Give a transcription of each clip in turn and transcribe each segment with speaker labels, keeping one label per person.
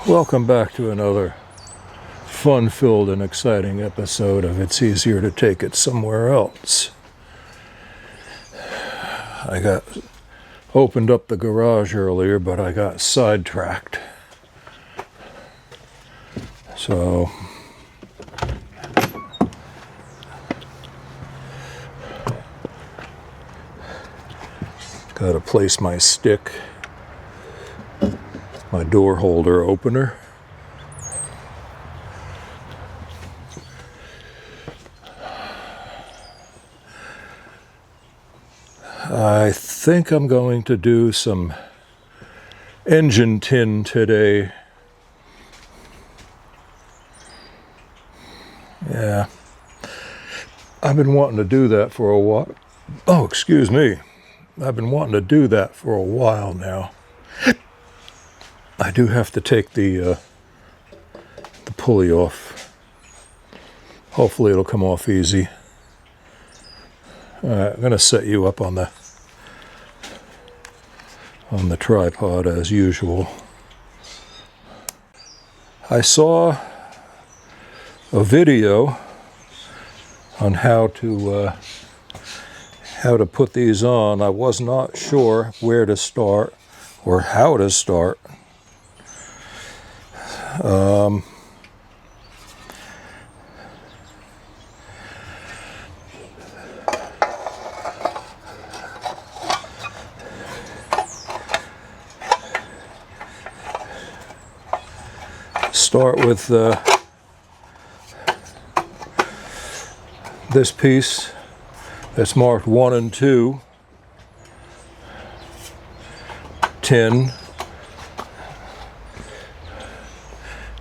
Speaker 1: Welcome back to another fun-filled and exciting episode of It's Easier to Take It Somewhere Else. I got opened up the garage earlier, but I got sidetracked. So got to place my stick, my door holder opener. I think I'm going to do some engine tin today. Yeah, I've been wanting to do that for a while. Oh, excuse me. I've been wanting to do that for a while now. I do have to take the pulley off. Hopefully it'll come off easy. All right, I'm going to set you up on the tripod as usual. I saw a video on how to put these on. I was not sure where to start or how to start. Start with this piece that's marked 1 and 2, tin,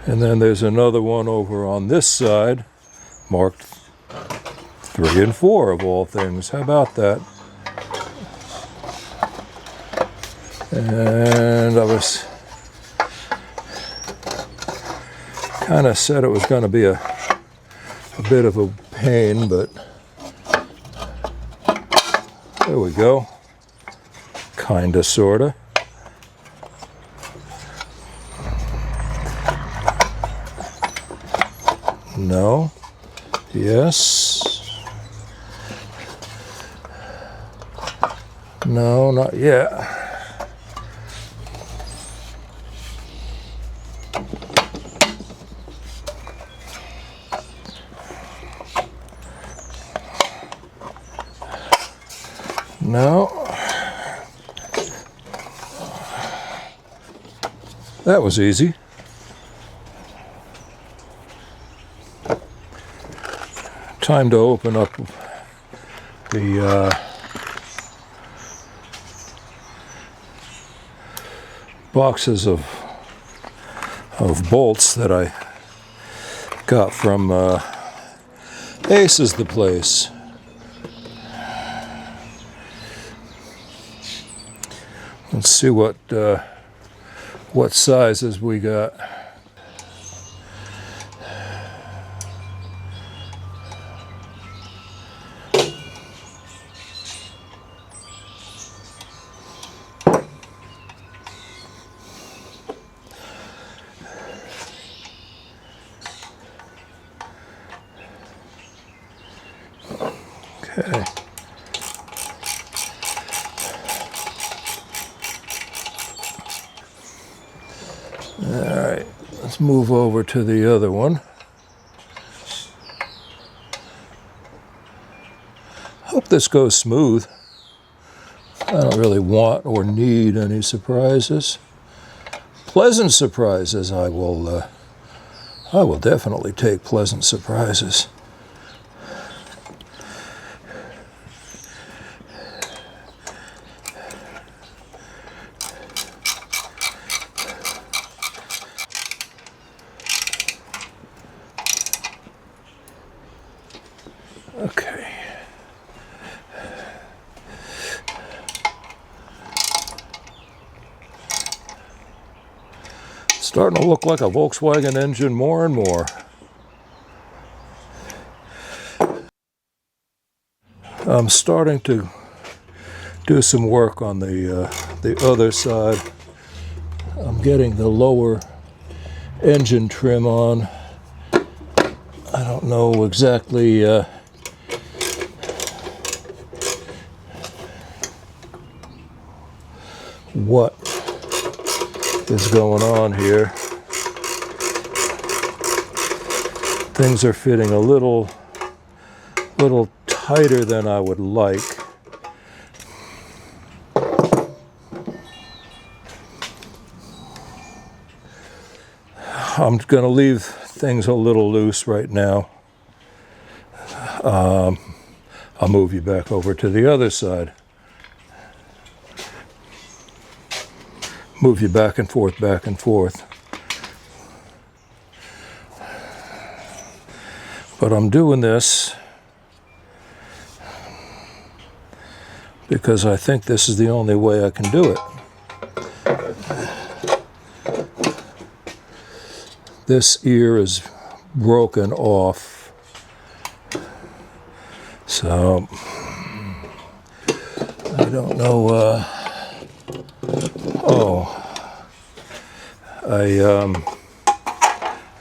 Speaker 1: and then there's another one over on this side marked 3 and 4 of all things. How about that? And I was kind of said it was going to be a bit of a pain, but there we go. Kinda, sorta. No. Yes. No, not yet. No. That was easy. Time to open up the boxes of bolts that I got from Ace is the place. Let's see what sizes we got. Okay. Alright, let's move over to the other one. Hope this goes smooth. I don't really want or need any surprises. Pleasant surprises, I will definitely take pleasant surprises. Okay. Starting to look like a Volkswagen engine more and more. I'm starting to do some work on the other side. I'm getting the lower engine trim on. I don't know exactly what is going on here. Things are fitting a little tighter than I would like. I'm going to leave things a little loose right now. I'll move you back over to the other side. Move you back and forth, back and forth. But I'm doing this because I think this is the only way I can do it. This ear is broken off, so I don't know. I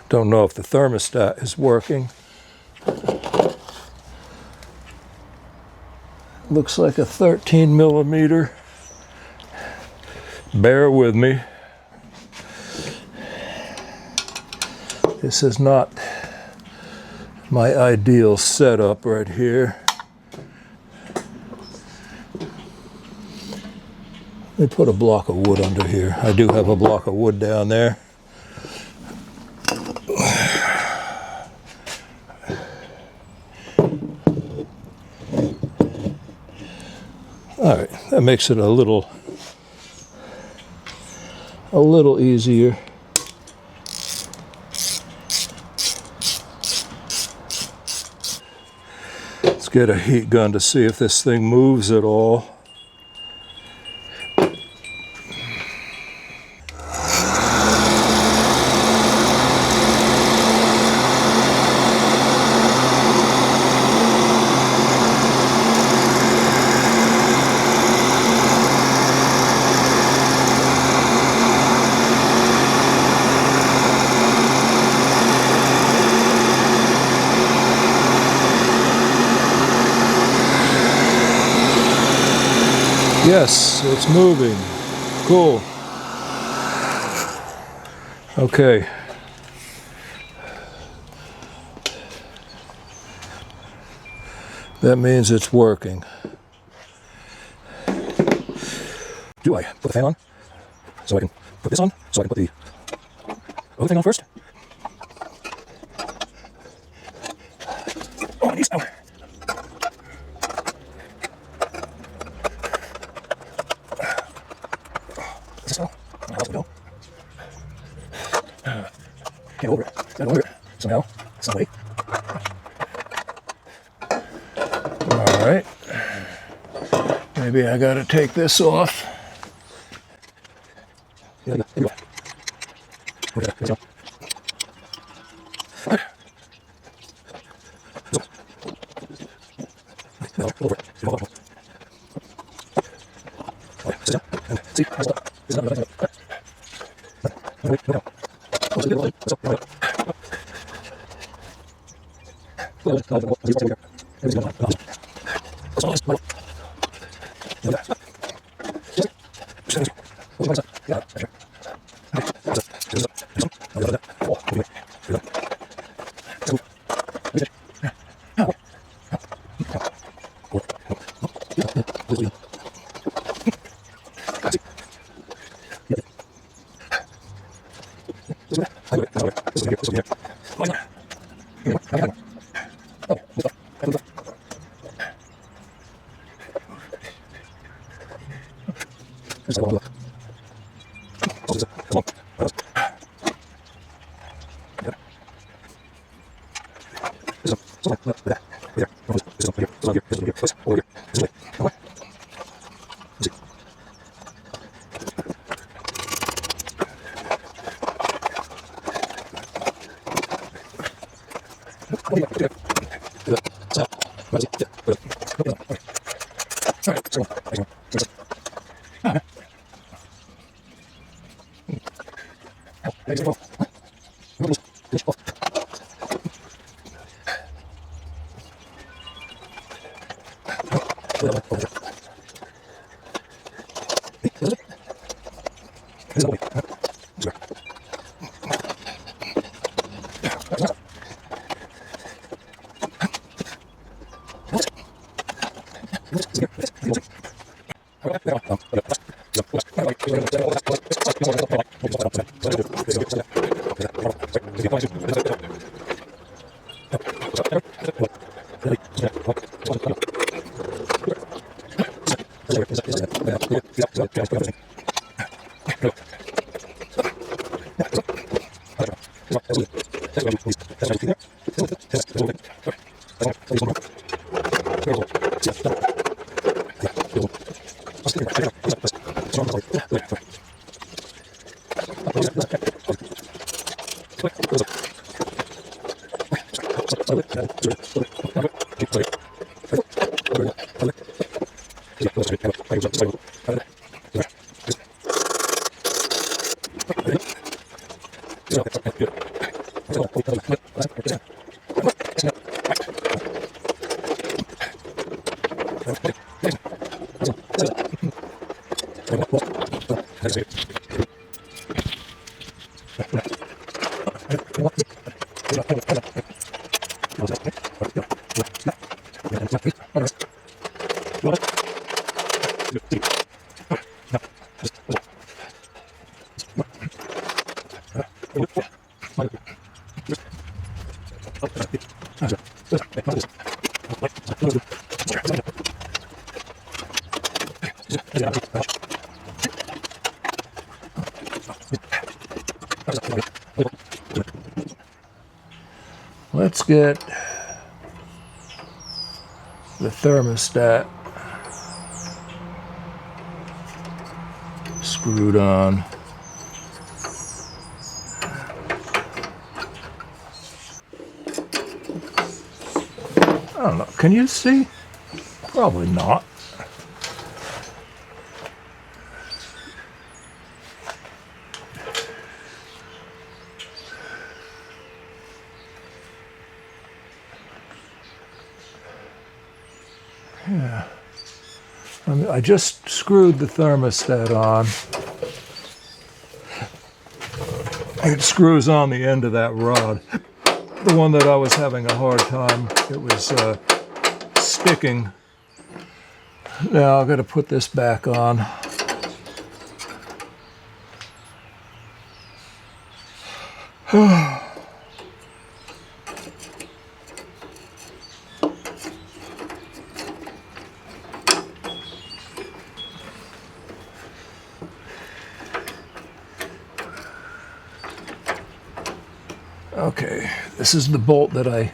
Speaker 1: don't know if the thermostat is working. Looks like a 13 millimeter. Bear with me. This is not my ideal setup right here. Let me put a block of wood under here. I do have a block of wood down there. All right, that makes it a little easier. Let's get a heat gun to see if this thing moves at all. Yes, it's moving. Cool. Okay. That means it's working. Do I put the fan on? So I can put this on? So I can put the other thing on first? Oh, my knees. Ow. Is this so? How else would go? Can't over it. Got over it. Somehow. Some way. Alright. Maybe I gotta take this off. Here we go. Okay, here we go. Over it. Okay, sit down and see. This is not wait, no. Oh, so let's go. Let's get the thermostat screwed on. I don't know. Can you see? Probably not. Yeah. I just screwed the thermostat on. It screws on the end of that rod. The one that I was having a hard time, it was sticking. Now I've got to put this back on. Okay, this is the bolt that I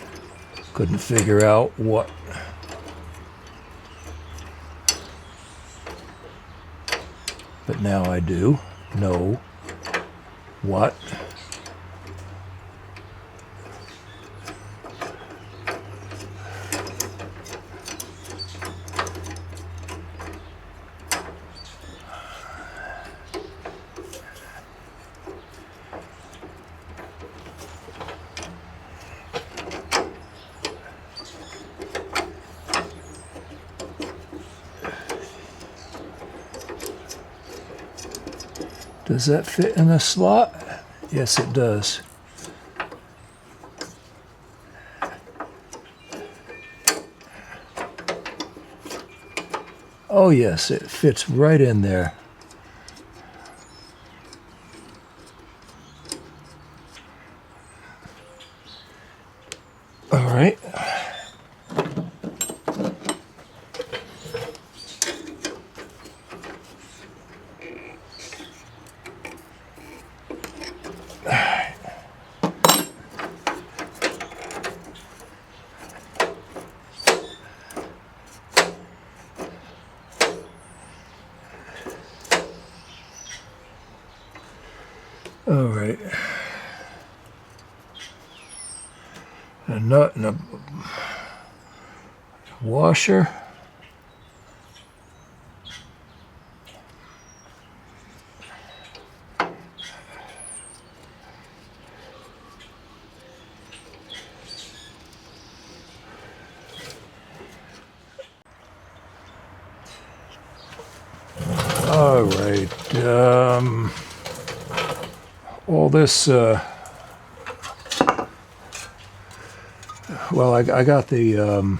Speaker 1: couldn't figure out what. But now I do know what. Does that fit in a slot? Yes, it does. Oh yes, it fits right in there. All right. All right. A nut and a washer. right. All this, well, I got the,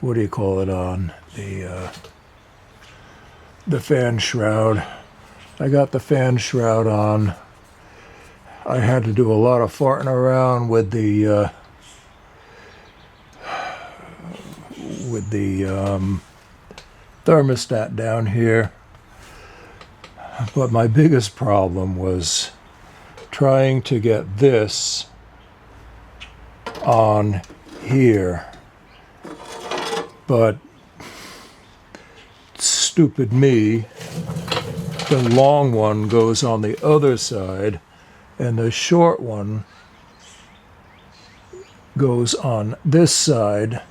Speaker 1: what do you call it on? The fan shroud. I got the fan shroud on. I had to do a lot of farting around with the thermostat down here. But my biggest problem was trying to get this on here. But stupid me, the long one goes on the other side and the short one goes on this side,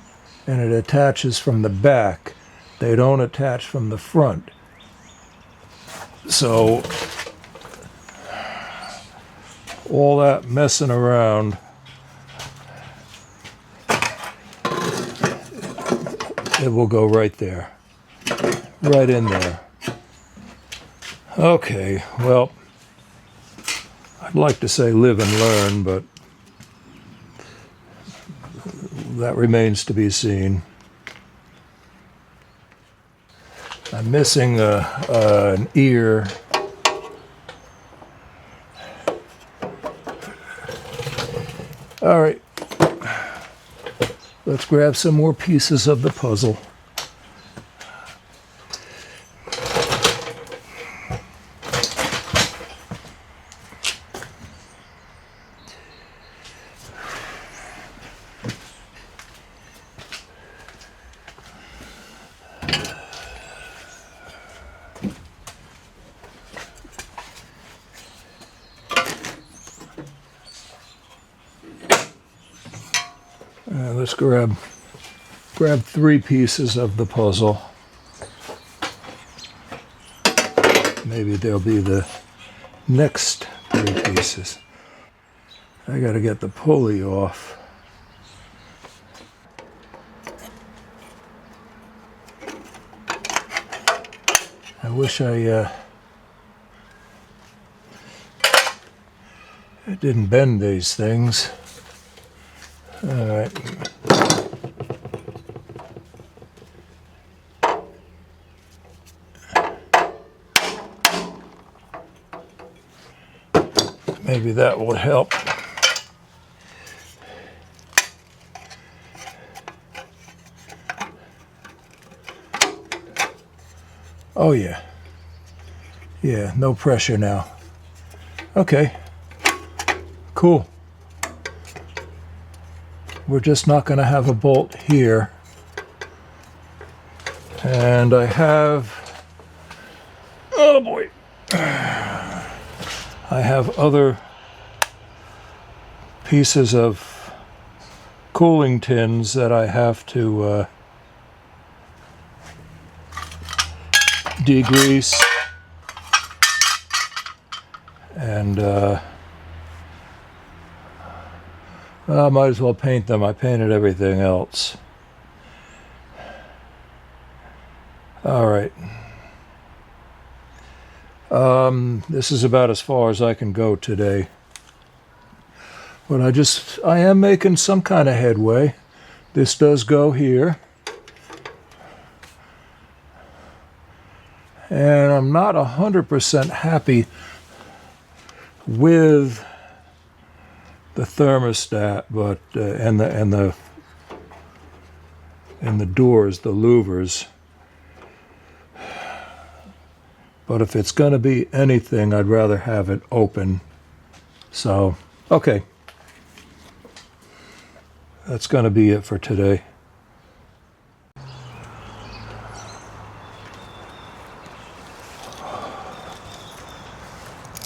Speaker 1: and it attaches from the back. They don't attach from the front. So all that messing around, it will go right there, right in there. Okay, well, I'd like to say live and learn, but that remains to be seen. I'm missing an ear. All right, let's grab some more pieces of the puzzle. Let's grab 3 pieces of the puzzle. Maybe they'll be the next 3 pieces. I gotta get the pulley off. I wish I didn't bend these things. All right. Maybe that will help. Oh yeah. Yeah, no pressure now. Okay. Cool. We're just not going to have a bolt here. And I have, oh boy, I have other pieces of cooling tins that I have to degrease. And I might as well paint them. I painted everything else. All right. This is about as far as I can go today. But I am making some kind of headway. This does go here. And I'm not 100% happy with the thermostat, but and the doors, the louvers. But if it's going to be anything, I'd rather have it open. So, okay. That's going to be it for today.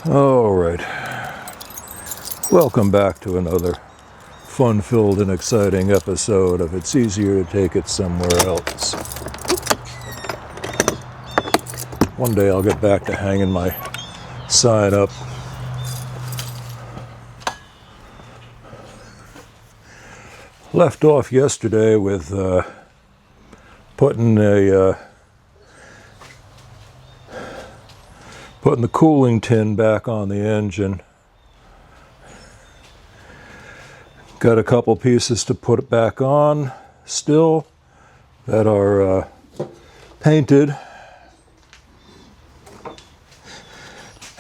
Speaker 1: All right. Welcome back to another fun-filled and exciting episode of It's Easier to Take It Somewhere Else. One day I'll get back to hanging my sign up. Left off yesterday with putting Putting the cooling tin back on the engine. Got a couple pieces to put it back on still that are painted.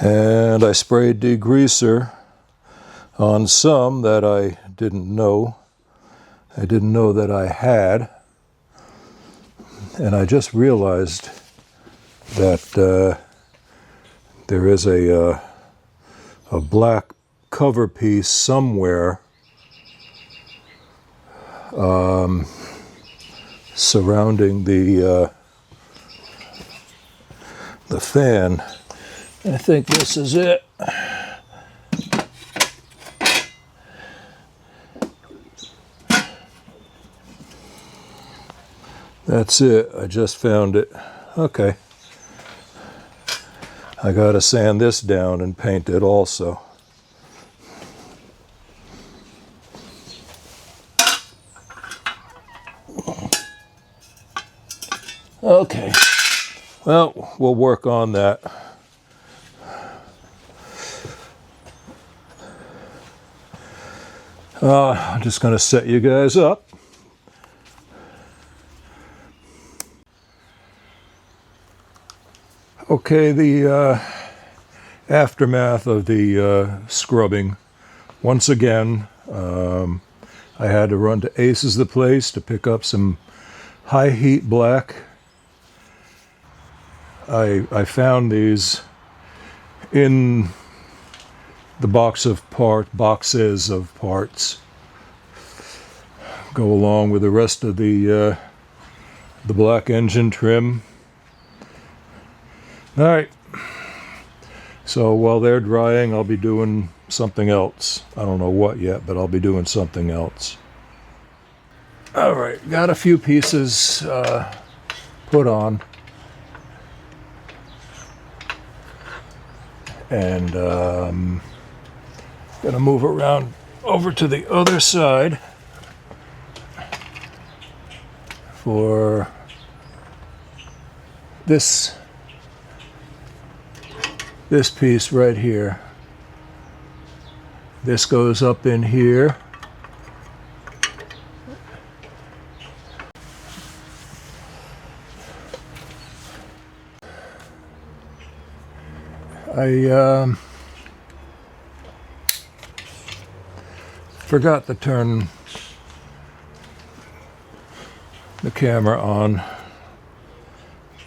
Speaker 1: And I sprayed degreaser on some that I didn't know. I didn't know that I had. And I just realized that there is a black cover piece somewhere surrounding the fan. I think this is it. That's it. I just found it. Okay. I gotta sand this down and paint it also. Okay. Well, we'll work on that. I'm just gonna set you guys up. Okay, the aftermath of the scrubbing. Once again, I had to run to Aces the Place to pick up some high heat black. I found these in the boxes of parts. Go along with the rest of the black engine trim. All right, so while they're drying, I'll be doing something else. I don't know what yet, but I'll be doing something else. All right, got a few pieces put on. And gonna move around over to the other side for this piece right here. This goes up in here. I forgot to turn the camera on,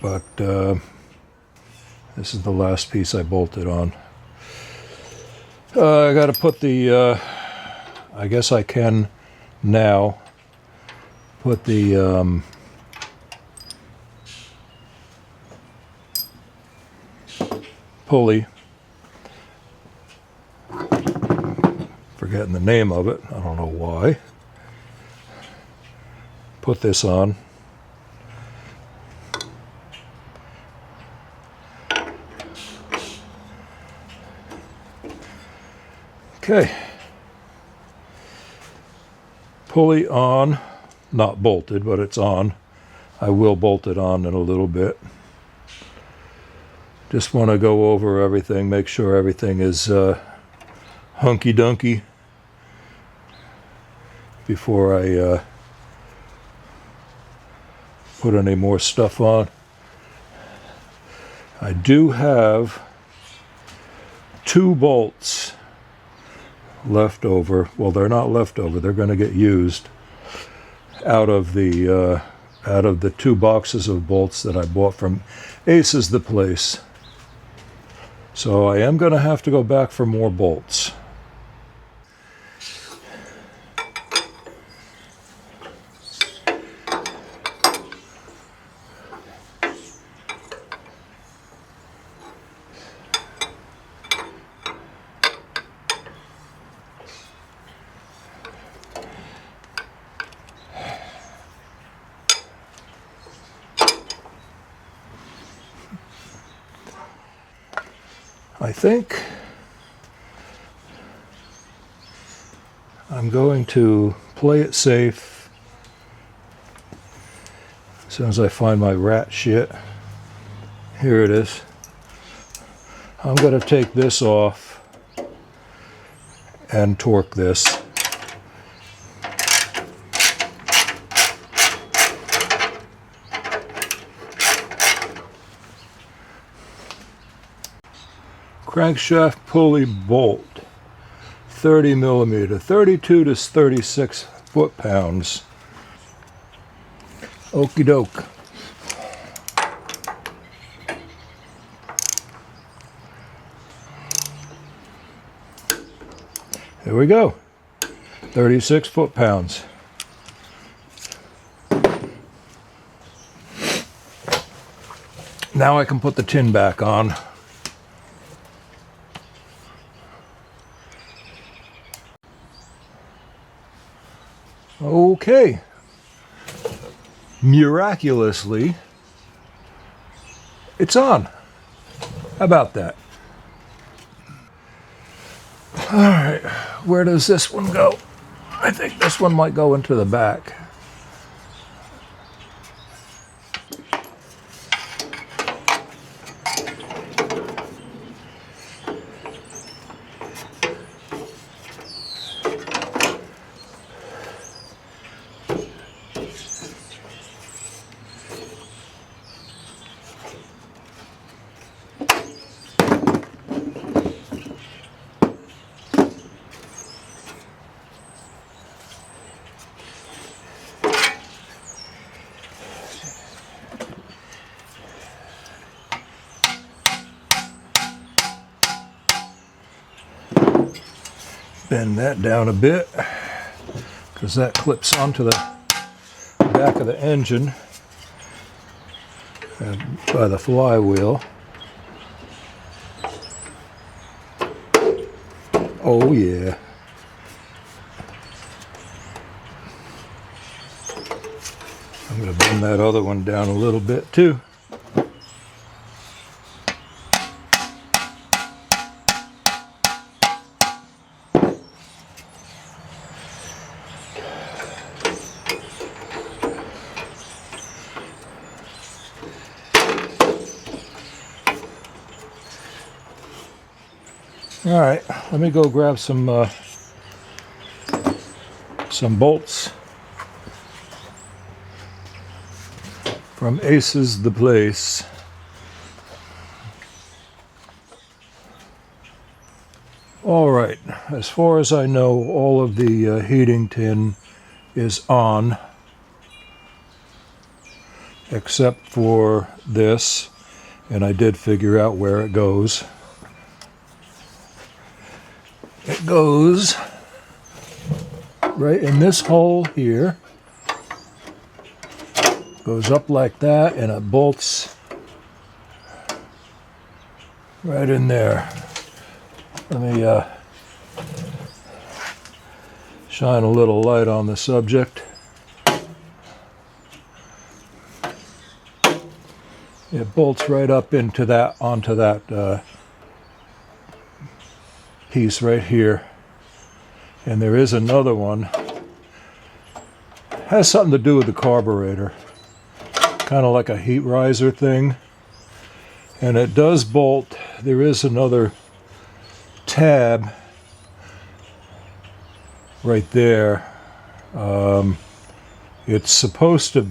Speaker 1: but this is the last piece I bolted on. I got to put the, I guess I can now put the pulley, forgetting the name of it, I don't know why. Put this on. Okay. Pulley on, not bolted, but it's on. I will bolt it on in a little bit. Just want to go over everything, make sure everything is hunky-dunky before I put any more stuff on. I do have 2 bolts left over. Well, they're not left over, they're going to get used out of the 2 boxes of bolts that I bought from Aces the Place. So I am going to have to go back for more bolts. I think I'm going to play it safe as soon as I find my rat shit. Here it is. I'm going to take this off and torque this. Crankshaft pulley bolt, 30 millimeter, 32 to 36 foot-pounds. Okie doke. Here we go, 36 foot-pounds. Now I can put the tin back on. Okay. Miraculously, it's on. How about that? All right, where does this one go? I think this one might go into the back. Bend that down a bit because that clips onto the back of the engine by the flywheel. Oh yeah. I'm going to bend that other one down a little bit too. All right, let me go grab some bolts from Aces the Place. All right, as far as I know, all of the heating tin is on, except for this, and I did figure out where it goes. It goes right in this hole here, goes up like that, and it bolts right in there. Let me shine a little light on the subject. It bolts right up into that, onto that piece right here. And there is another one. Has something to do with the carburetor. Kind of like a heat riser thing. And it does bolt. There is another tab right there. It's supposed to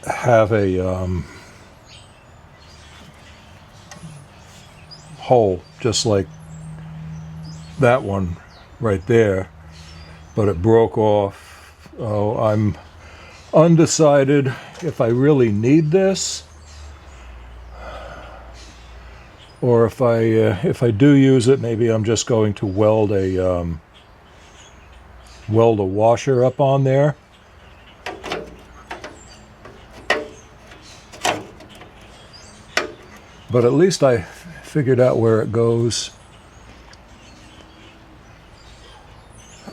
Speaker 1: have a hole just like that one right there, but it broke off. Oh, I'm undecided if I really need this, or if I do use it, maybe I'm just going to weld a washer up on there. But at least I figured out where it goes.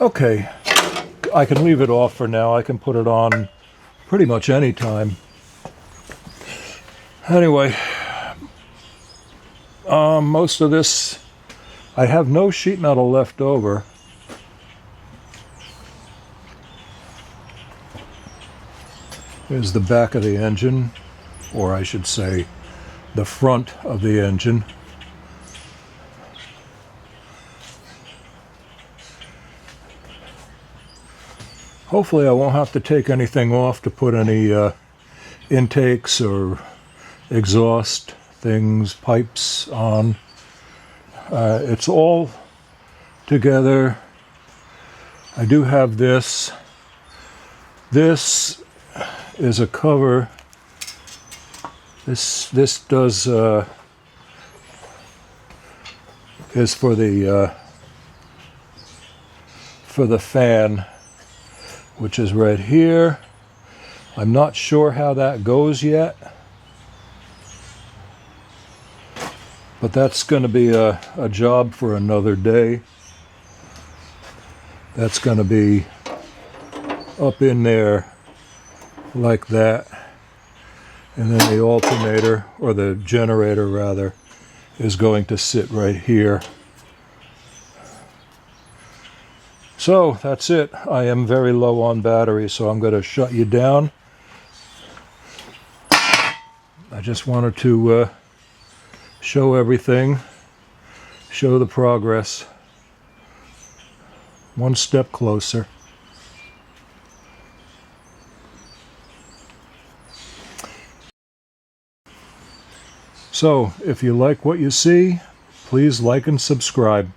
Speaker 1: Okay, I can leave it off for now. I can put it on pretty much any time. Anyway, most of this, I have no sheet metal left over. Here's the back of the engine, or I should say the front of the engine. Hopefully I won't have to take anything off to put any intakes or exhaust things, pipes on. It's all together. I do have this. This is a cover. This does is for the fan, which is right here. I'm not sure how that goes yet, but that's going to be a job for another day. That's going to be up in there like that, and then the alternator, or the generator rather, is going to sit right here. So that's it. I am very low on battery, so I'm going to shut you down. I just wanted to show everything, show the progress. One step closer. So, if you like what you see, please like and subscribe.